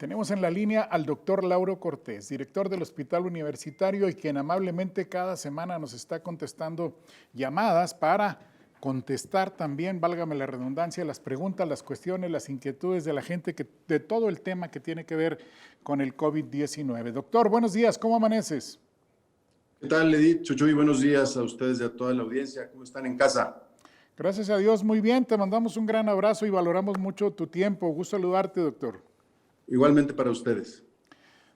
Tenemos en la línea al doctor Lauro Cortés, director del Hospital Universitario y quien amablemente cada semana nos está contestando llamadas para contestar también, válgame la redundancia, las preguntas, las cuestiones, las inquietudes de la gente de todo el tema que tiene que ver con el COVID-19. Doctor, buenos días, ¿cómo amaneces? ¿Qué tal, Edith? Chuchuy, buenos días a ustedes y a toda la audiencia. ¿Cómo están en casa? Gracias a Dios, muy bien, te mandamos un gran abrazo y valoramos mucho tu tiempo. Gusto saludarte, doctor. Igualmente para ustedes.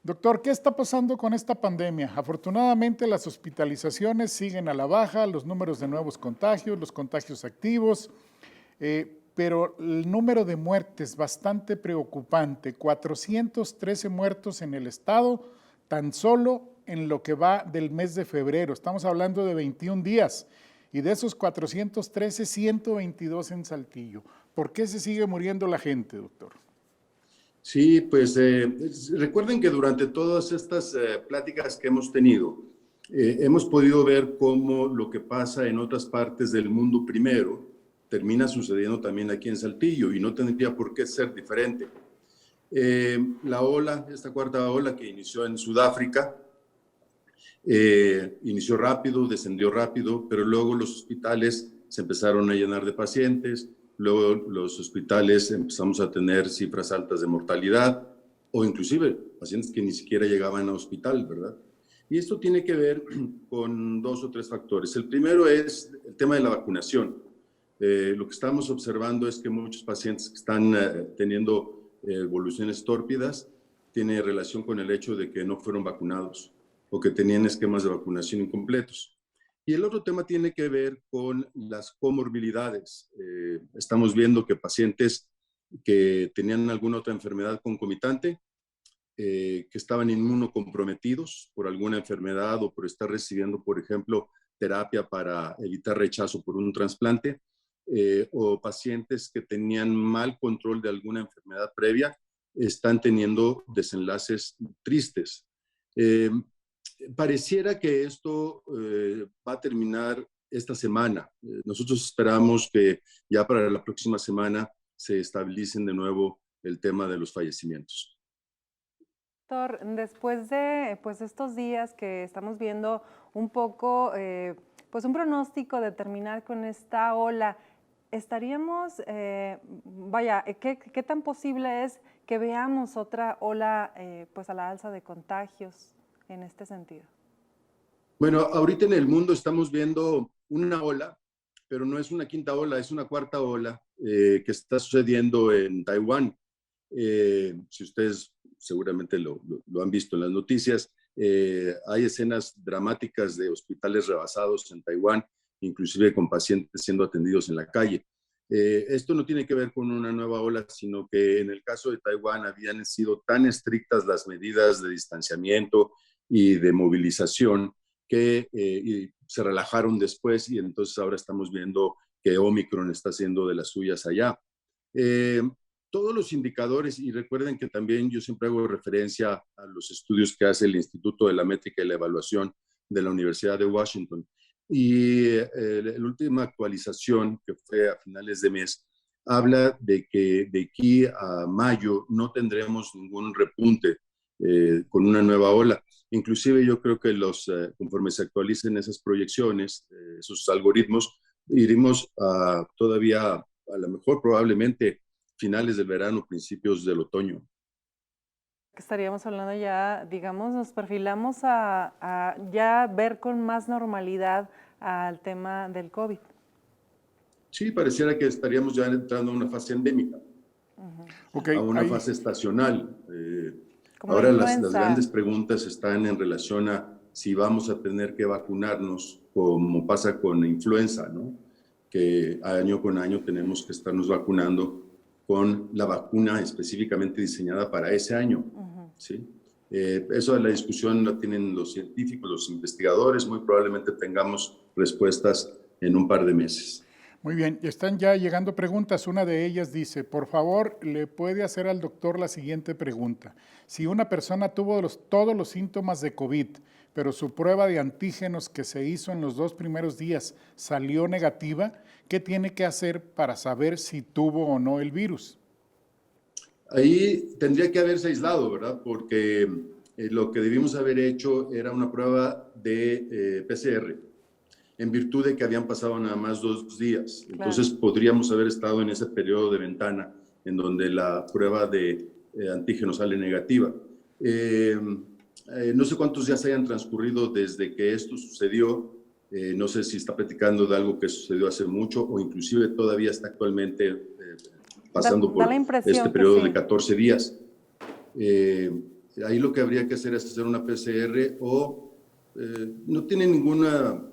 Doctor, ¿qué está pasando con esta pandemia? Afortunadamente las hospitalizaciones siguen a la baja, los números de nuevos contagios, los contagios activos, pero el número de muertes bastante preocupante, 413 muertos en el estado, tan solo en lo que va del mes de febrero. Estamos hablando de 21 días y de esos 413, 122 en Saltillo. ¿Por qué se sigue muriendo la gente, doctor? Sí, pues recuerden que durante todas estas pláticas que hemos tenido, hemos podido ver cómo lo que pasa en otras partes del mundo primero termina sucediendo también aquí en Saltillo y no tendría por qué ser diferente. La ola, esta cuarta ola que inició en Sudáfrica, inició rápido, descendió rápido, pero luego los hospitales se empezaron a llenar de pacientes, luego los hospitales empezamos a tener cifras altas de mortalidad o inclusive pacientes que ni siquiera llegaban al hospital, ¿verdad? Y esto tiene que ver con dos o tres factores. El primero es el tema de la vacunación. Lo que estamos observando es que muchos pacientes que están teniendo evoluciones tórpidas tiene relación con el hecho de que no fueron vacunados o que tenían esquemas de vacunación incompletos. Y el otro tema tiene que ver con las comorbilidades. Estamos viendo que pacientes que tenían alguna otra enfermedad concomitante, que estaban inmunocomprometidos por alguna enfermedad o por estar recibiendo, por ejemplo, terapia para evitar rechazo por un trasplante, o pacientes que tenían mal control de alguna enfermedad previa, están teniendo desenlaces tristes. Pareciera que esto va a terminar esta semana. Nosotros esperamos que ya para la próxima semana se estabilicen de nuevo el tema de los fallecimientos. Doctor, después de estos días que estamos viendo un poco, un pronóstico de terminar con esta ola, estaríamos, ¿qué tan posible es que veamos otra ola a la alza de contagios en este sentido? Bueno, ahorita en el mundo estamos viendo una ola, pero no es una quinta ola, es una cuarta ola que está sucediendo en Taiwán. Si ustedes seguramente lo han visto en las noticias, hay escenas dramáticas de hospitales rebasados en Taiwán, inclusive con pacientes siendo atendidos en la calle. Esto no tiene que ver con una nueva ola, sino que en el caso de Taiwán habían sido tan estrictas las medidas de distanciamiento y de movilización que se relajaron después y entonces ahora estamos viendo que Omicron está haciendo de las suyas allá. Todos los indicadores, y recuerden que también yo siempre hago referencia a los estudios que hace el Instituto de la Métrica y la Evaluación de la Universidad de Washington, y la última actualización, que fue a finales de mes, habla de que de aquí a mayo no tendremos ningún repunte con una nueva ola. Inclusive yo creo que conforme se actualicen esas proyecciones, esos algoritmos, iremos todavía, a lo mejor probablemente, finales del verano, principios del otoño. Estaríamos hablando ya, digamos, nos perfilamos a ya ver con más normalidad al tema del COVID. Sí, pareciera que estaríamos ya entrando a una fase endémica, a una fase estacional. Ahora las grandes preguntas están en relación a si vamos a tener que vacunarnos, como pasa con la influenza, ¿no? Que año con año tenemos que estarnos vacunando con la vacuna específicamente diseñada para ese año, ¿sí? Eso de la discusión la tienen los científicos, los investigadores, muy probablemente tengamos respuestas en un par de meses. Muy bien, están ya llegando preguntas. Una de ellas dice, por favor, ¿le puede hacer al doctor la siguiente pregunta? Si una persona tuvo todos los síntomas de COVID, pero su prueba de antígenos que se hizo en los 2 primeros días salió negativa, ¿qué tiene que hacer para saber si tuvo o no el virus? Ahí tendría que haberse aislado, ¿verdad? Porque lo que debimos haber hecho era una prueba de PCR, en virtud de que habían pasado nada más 2 días. Entonces podríamos haber estado en ese periodo de ventana en donde la prueba de antígeno sale negativa. No sé cuántos días hayan transcurrido desde que esto sucedió. No sé si está platicando de algo que sucedió hace mucho o inclusive todavía está actualmente pasando por este periodo de 14 días. Ahí lo que habría que hacer es hacer una PCR o no tiene ninguna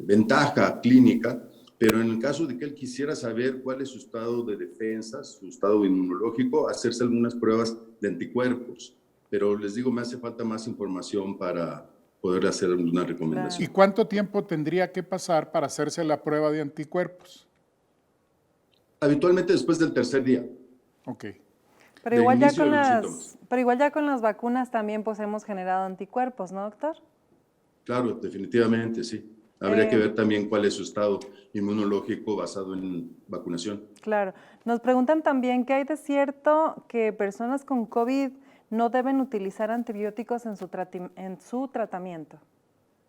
ventaja clínica, pero en el caso de que él quisiera saber cuál es su estado de defensa, su estado inmunológico, hacerse algunas pruebas de anticuerpos. Pero les digo, me hace falta más información para poder hacer una recomendación. ¿Y cuánto tiempo tendría que pasar para hacerse la prueba de anticuerpos? Habitualmente después del 3er día. Ok. Pero igual, ya con las vacunas también pues hemos generado anticuerpos, ¿no, doctor? Claro, definitivamente, sí. Habría que ver también cuál es su estado inmunológico basado en vacunación. Claro. Nos preguntan también que hay de cierto que personas con COVID no deben utilizar antibióticos en su tratamiento.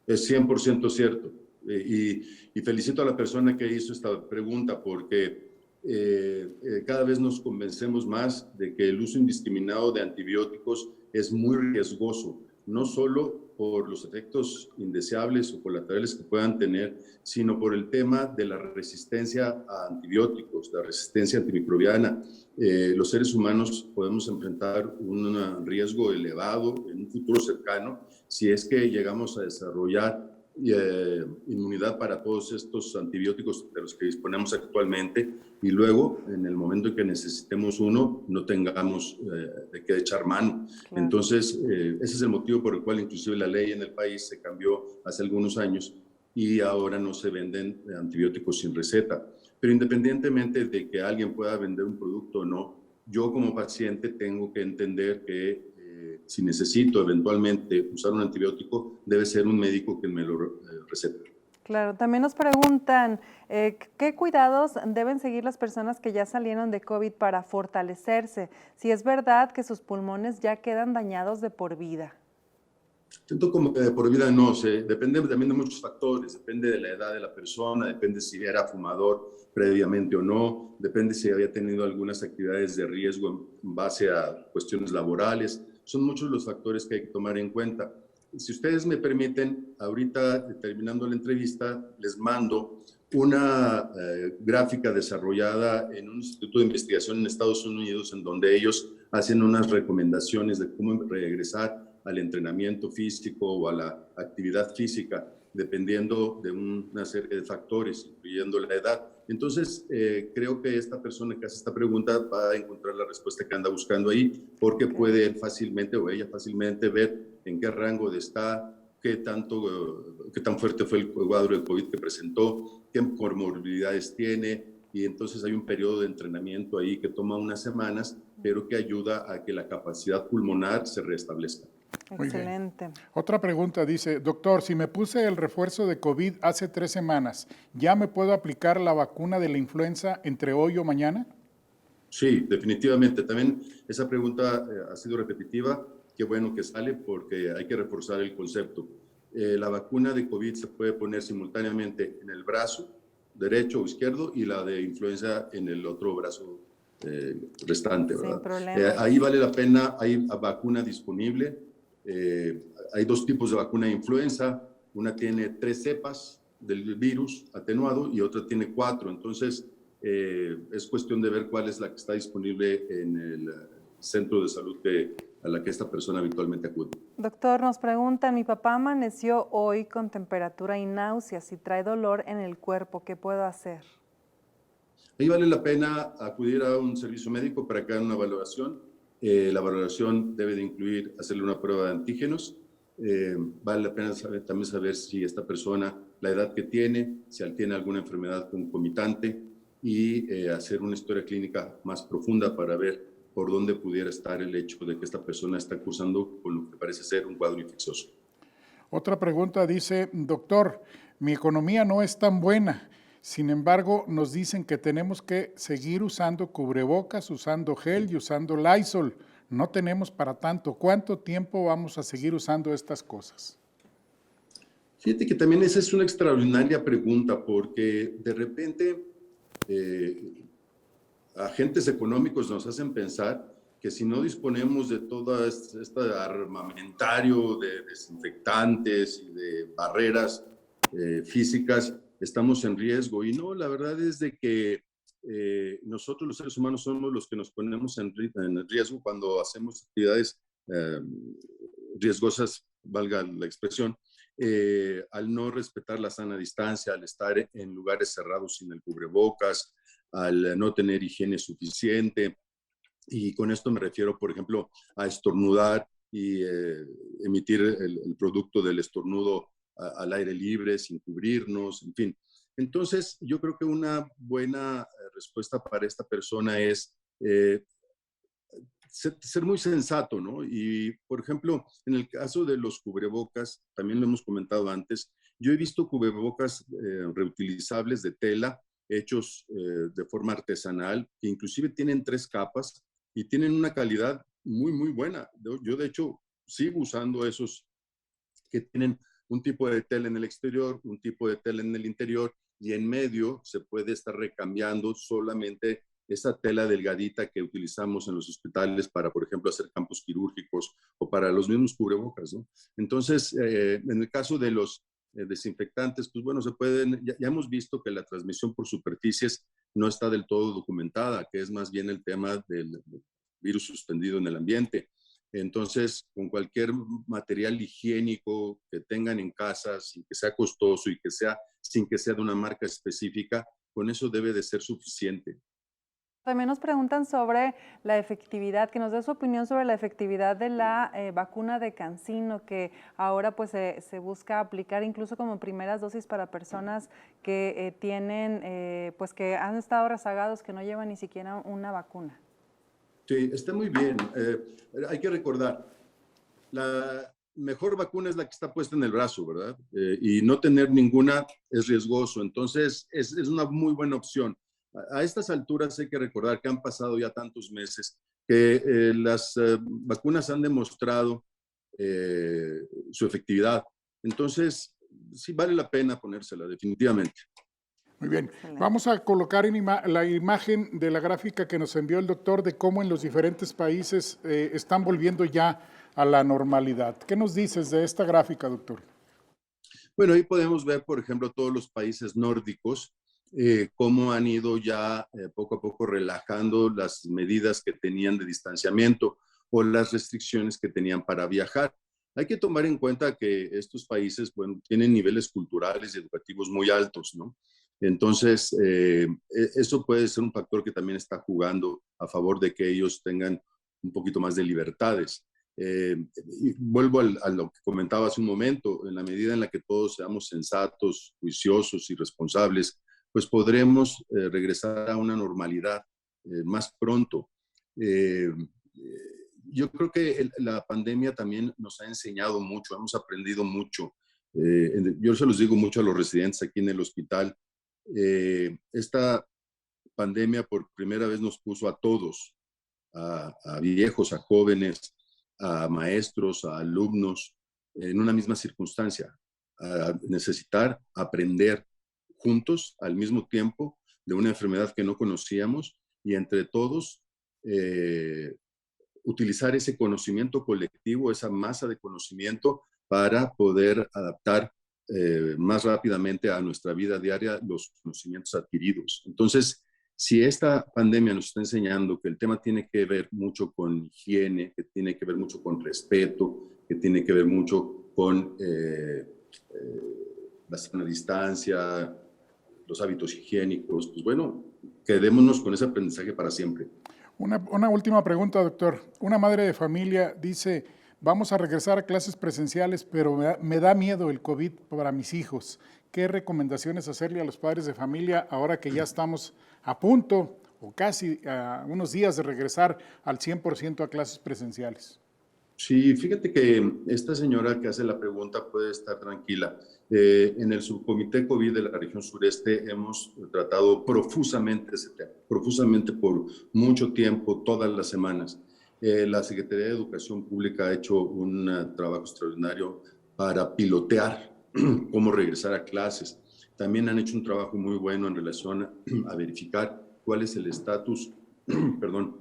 Es 100% cierto. Y felicito a la persona que hizo esta pregunta porque cada vez nos convencemos más de que el uso indiscriminado de antibióticos es muy riesgoso, no solo por los efectos indeseables o colaterales que puedan tener, sino por el tema de la resistencia a antibióticos, la resistencia antimicrobiana. Los seres humanos podemos enfrentar un riesgo elevado en un futuro cercano si es que llegamos a desarrollar inmunidad para todos estos antibióticos de los que disponemos actualmente y luego, en el momento en que necesitemos uno, no tengamos de qué echar mano. Claro. Entonces, ese es el motivo por el cual inclusive la ley en el país se cambió hace algunos años y ahora no se venden antibióticos sin receta. Pero independientemente de que alguien pueda vender un producto o no, yo como paciente tengo que entender que si necesito eventualmente usar un antibiótico, debe ser un médico que me lo recete. Claro, también nos preguntan, ¿qué cuidados deben seguir las personas que ya salieron de COVID para fortalecerse? Si es verdad que sus pulmones ya quedan dañados de por vida. Tanto como que de por vida no sé, depende también de muchos factores, depende de la edad de la persona, depende si era fumador previamente o no, depende si había tenido algunas actividades de riesgo en base a cuestiones laborales. Son muchos los factores que hay que tomar en cuenta. Si ustedes me permiten, ahorita terminando la entrevista, les mando una gráfica desarrollada en un instituto de investigación en Estados Unidos en donde ellos hacen unas recomendaciones de cómo regresar al entrenamiento físico o a la actividad física, dependiendo de una serie de factores, incluyendo la edad. Entonces, creo que esta persona que hace esta pregunta va a encontrar la respuesta que anda buscando ahí, porque puede él fácilmente o ella fácilmente ver en qué rango está, qué tan fuerte fue el cuadro de COVID que presentó, qué comorbilidades tiene, y entonces hay un periodo de entrenamiento ahí que toma unas semanas, pero que ayuda a que la capacidad pulmonar se restablezca. Excelente. Otra pregunta dice, doctor, si me puse el refuerzo de COVID hace 3 semanas, ¿ya me puedo aplicar la vacuna de la influenza entre hoy o mañana? Sí, definitivamente. También esa pregunta ha sido repetitiva. Qué bueno que sale porque hay que reforzar el concepto. La vacuna de COVID se puede poner simultáneamente en el brazo derecho o izquierdo y la de influenza en el otro brazo restante, ¿verdad? Sin problema. Ahí vale la pena, hay vacuna disponible. Hay 2 tipos de vacuna de influenza. Una tiene 3 cepas del virus atenuado y otra tiene 4. Entonces, es cuestión de ver cuál es la que está disponible en el centro de salud a la que esta persona habitualmente acude. Doctor, nos pregunta, mi papá amaneció hoy con temperatura y náuseas y trae dolor en el cuerpo, ¿qué puedo hacer? Ahí vale la pena acudir a un servicio médico para que hagan una valoración. La valoración debe de incluir hacerle una prueba de antígenos. Vale la pena también saber si esta persona, la edad que tiene, si tiene alguna enfermedad concomitante y hacer una historia clínica más profunda para ver por dónde pudiera estar el hecho de que esta persona está cursando con lo que parece ser un cuadro infeccioso. Otra pregunta dice, doctor, mi economía no es tan buena. Sin embargo, nos dicen que tenemos que seguir usando cubrebocas, usando gel y usando Lysol. No tenemos para tanto. ¿Cuánto tiempo vamos a seguir usando estas cosas? Fíjate que también esa es una extraordinaria pregunta, porque de repente agentes económicos nos hacen pensar que si no disponemos de todo este armamentario de desinfectantes y de barreras físicas, estamos en riesgo. Y no, la verdad es de que nosotros los seres humanos somos los que nos ponemos en riesgo cuando hacemos actividades riesgosas, valga la expresión, al no respetar la sana distancia, al estar en lugares cerrados sin el cubrebocas, al no tener higiene suficiente. Y con esto me refiero, por ejemplo, a estornudar y emitir el producto del estornudo al aire libre, sin cubrirnos, en fin. Entonces, yo creo que una buena respuesta para esta persona es ser muy sensato, ¿no? Y, por ejemplo, en el caso de los cubrebocas, también lo hemos comentado antes, yo he visto cubrebocas reutilizables de tela, hechos de forma artesanal, que inclusive tienen 3 capas y tienen una calidad muy, muy buena. Yo, de hecho, sigo usando esos que tienen un tipo de tela en el exterior, un tipo de tela en el interior, y en medio se puede estar recambiando solamente esa tela delgadita que utilizamos en los hospitales para, por ejemplo, hacer campos quirúrgicos o para los mismos cubrebocas, ¿no? Entonces, en el caso de los desinfectantes, pues bueno, se pueden, ya hemos visto que la transmisión por superficies no está del todo documentada, que es más bien el tema del virus suspendido en el ambiente. Entonces, con cualquier material higiénico que tengan en casa, sin que sea costoso y sin que sea de una marca específica, con eso debe de ser suficiente. También nos preguntan sobre la efectividad, que nos dé su opinión sobre la efectividad de la vacuna de CanSino, que ahora pues se busca aplicar incluso como primeras dosis para personas que tienen, pues que han estado rezagados, que no llevan ni siquiera una vacuna. Sí, está muy bien. Hay que recordar, la mejor vacuna es la que está puesta en el brazo, ¿verdad? Y no tener ninguna es riesgoso. Entonces, es una muy buena opción. A estas alturas hay que recordar que han pasado ya tantos meses que las vacunas han demostrado su efectividad. Entonces, sí vale la pena ponérsela, definitivamente. Muy bien. Excelente. Vamos a colocar la imagen de la gráfica que nos envió el doctor de cómo en los diferentes países están volviendo ya a la normalidad. ¿Qué nos dices de esta gráfica, doctor? Bueno, ahí podemos ver, por ejemplo, todos los países nórdicos, cómo han ido ya poco a poco relajando las medidas que tenían de distanciamiento o las restricciones que tenían para viajar. Hay que tomar en cuenta que estos países, bueno, tienen niveles culturales y educativos muy altos, ¿no? Entonces, eso puede ser un factor que también está jugando a favor de que ellos tengan un poquito más de libertades. Y vuelvo a lo que comentaba hace un momento, en la medida en la que todos seamos sensatos, juiciosos y responsables, pues podremos regresar a una normalidad más pronto. Yo creo que la pandemia también nos ha enseñado mucho, hemos aprendido mucho. Yo se los digo mucho a los residentes aquí en el hospital. Esta pandemia por primera vez nos puso a todos, a viejos, a jóvenes, a maestros, a alumnos, en una misma circunstancia, a necesitar aprender juntos al mismo tiempo de una enfermedad que no conocíamos y entre todos utilizar ese conocimiento colectivo, esa masa de conocimiento para poder adaptar más rápidamente a nuestra vida diaria los conocimientos adquiridos. Entonces, si esta pandemia nos está enseñando que el tema tiene que ver mucho con higiene, que tiene que ver mucho con respeto, que tiene que ver mucho con la sana distancia, los hábitos higiénicos, pues bueno, quedémonos con ese aprendizaje para siempre. Una última pregunta, doctor. Una madre de familia dice, vamos a regresar a clases presenciales, pero me da miedo el COVID para mis hijos. ¿Qué recomendaciones hacerle a los padres de familia ahora que ya estamos a punto o casi a unos días de regresar al 100% a clases presenciales? Sí, fíjate que esta señora que hace la pregunta puede estar tranquila. En el subcomité COVID de la región sureste hemos tratado profusamente ese tema, profusamente por mucho tiempo, todas las semanas. La Secretaría de Educación Pública ha hecho un trabajo extraordinario para pilotear cómo regresar a clases. También han hecho un trabajo muy bueno en relación a verificar cuál es el estatus, perdón,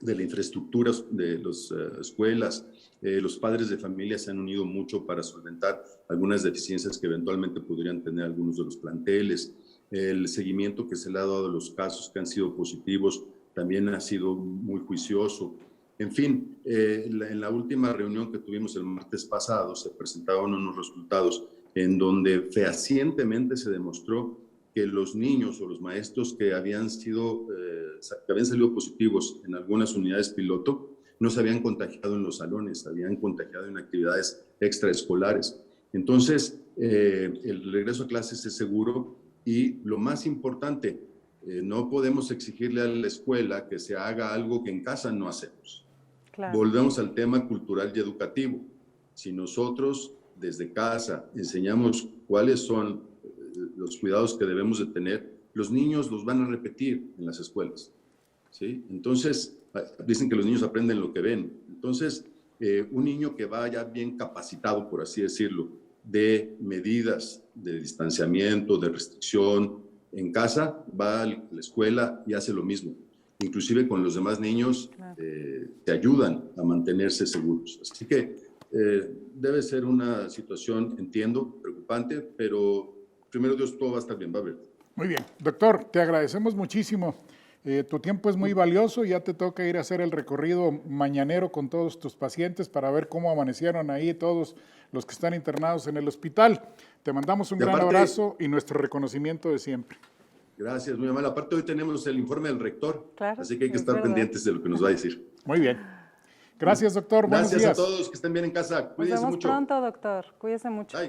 de la infraestructura de las escuelas. Los padres de familia se han unido mucho para solventar algunas deficiencias que eventualmente podrían tener algunos de los planteles. El seguimiento que se le ha dado a los casos que han sido positivos también ha sido muy juicioso. En fin, en la última reunión que tuvimos el martes pasado se presentaron unos resultados en donde fehacientemente se demostró que los niños o los maestros que habían salido positivos en algunas unidades piloto no se habían contagiado en los salones, se habían contagiado en actividades extraescolares. Entonces, el regreso a clases es seguro y lo más importante, no podemos exigirle a la escuela que se haga algo que en casa no hacemos. Claro. Volvemos al tema cultural y educativo. Si nosotros desde casa enseñamos cuáles son los cuidados que debemos de tener, los niños los van a repetir en las escuelas, ¿sí? Entonces, dicen que los niños aprenden lo que ven. Entonces, un niño que vaya bien capacitado, por así decirlo, de medidas de distanciamiento, de restricción, en casa va a la escuela y hace lo mismo. Inclusive con los demás niños te ayudan a mantenerse seguros. Así que debe ser una situación, entiendo, preocupante, pero primero Dios, todo va a estar bien, va a ver. Muy bien. Doctor, te agradecemos muchísimo. Tu tiempo es muy valioso, ya te toca ir a hacer el recorrido mañanero con todos tus pacientes para ver cómo amanecieron ahí todos los que están internados en el hospital. Te mandamos un gran abrazo y nuestro reconocimiento de siempre. Gracias, muy amable. Aparte hoy tenemos el informe del rector, claro, así que hay que estar pendientes de lo que nos va a decir. Muy bien. Gracias, doctor. Gracias Buenos días. a todos, que estén bien en casa. Cuídense mucho. Nos vemos pronto, doctor. Cuídese mucho. Bye.